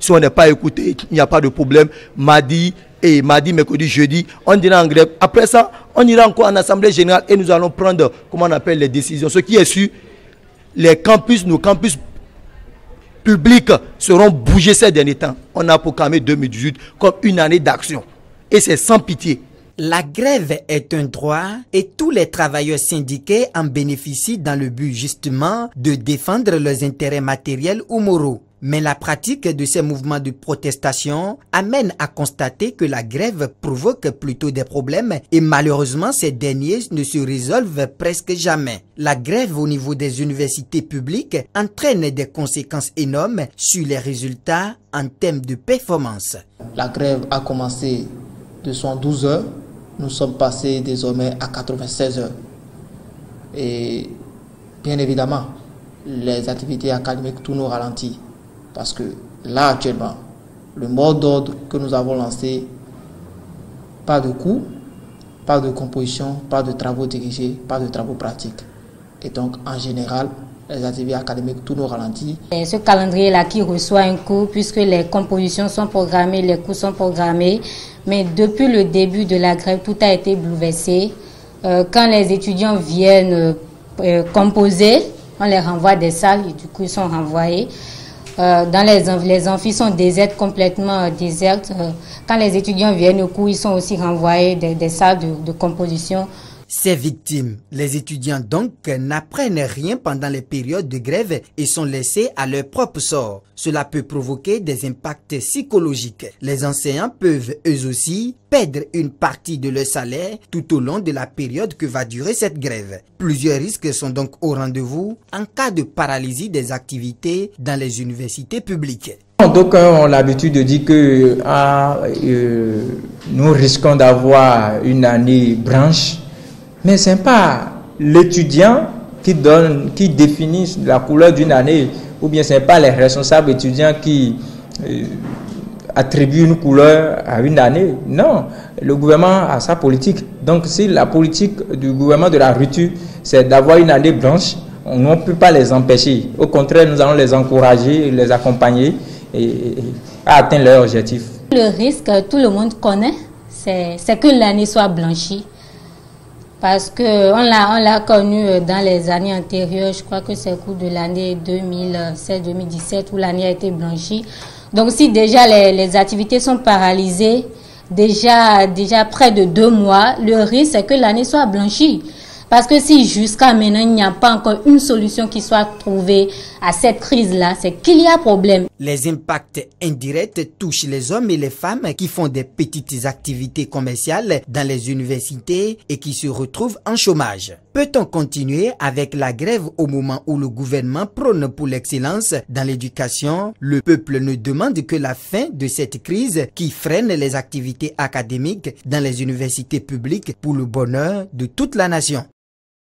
Si on n'est pas écouté, il n'y a pas de problème. Mardi, mercredi, jeudi, on dira en grève. Après ça, on ira encore en assemblée générale et nous allons prendre, comment on appelle, les décisions. Ce qui est sûr, les campus, nos campus publics seront bougés ces derniers temps. On a proclamé 2018 comme une année d'action. Et c'est sans pitié. La grève est un droit et tous les travailleurs syndiqués en bénéficient dans le but justement de défendre leurs intérêts matériels ou moraux. Mais la pratique de ces mouvements de protestation amène à constater que la grève provoque plutôt des problèmes et malheureusement ces derniers ne se résolvent presque jamais. La grève au niveau des universités publiques entraîne des conséquences énormes sur les résultats en termes de performance. La grève a commencé de 112 heures, nous sommes passés désormais à 96 heures. Et bien évidemment, les activités académiques tournent au ralenti. Parce que là, actuellement, le mot d'ordre que nous avons lancé, pas de cours, pas de composition, pas de travaux dirigés, pas de travaux pratiques. Et donc, en général, les activités académiques tournent au ralenti. Et ce calendrier-là qui reçoit un cours, puisque les compositions sont programmées, les cours sont programmés, mais depuis le début de la grève, tout a été bouleversé. Quand les étudiants viennent composer, on les renvoie des salles et du coup, ils sont renvoyés. Dans les amphis sont désertes, complètement désertes. Quand les étudiants viennent au cours, ils sont aussi renvoyés des salles de composition. Ces victimes, les étudiants donc, n'apprennent rien pendant les périodes de grève et sont laissés à leur propre sort. Cela peut provoquer des impacts psychologiques. Les enseignants peuvent eux aussi perdre une partie de leur salaire tout au long de la période que va durer cette grève. Plusieurs risques sont donc au rendez-vous en cas de paralysie des activités dans les universités publiques. D'aucuns ont l'habitude de dire que nous risquons d'avoir une année blanche. Mais ce n'est pas l'étudiant qui définit la couleur d'une année, ou bien ce n'est pas les responsables étudiants qui attribuent une couleur à une année. Non, le gouvernement a sa politique. Donc si la politique du gouvernement de la rupture, c'est d'avoir une année blanche, on ne peut pas les empêcher. Au contraire, nous allons les encourager, les accompagner à atteindre leur objectif. Le risque, tout le monde connaît, c'est que l'année soit blanchie. Parce qu'on l'a connu dans les années antérieures, je crois que c'est au cours de l'année 2016-2017 où l'année a été blanchie. Donc si déjà les activités sont paralysées, déjà près de 2 mois, le risque c'est que l'année soit blanchie. Parce que si jusqu'à maintenant il n'y a pas encore une solution qui soit trouvée à cette crise-là, c'est qu'il y a problème. Les impacts indirects touchent les hommes et les femmes qui font des petites activités commerciales dans les universités et qui se retrouvent en chômage. Peut-on continuer avec la grève au moment où le gouvernement prône pour l'excellence dans l'éducation? Le peuple ne demande que la fin de cette crise qui freine les activités académiques dans les universités publiques pour le bonheur de toute la nation.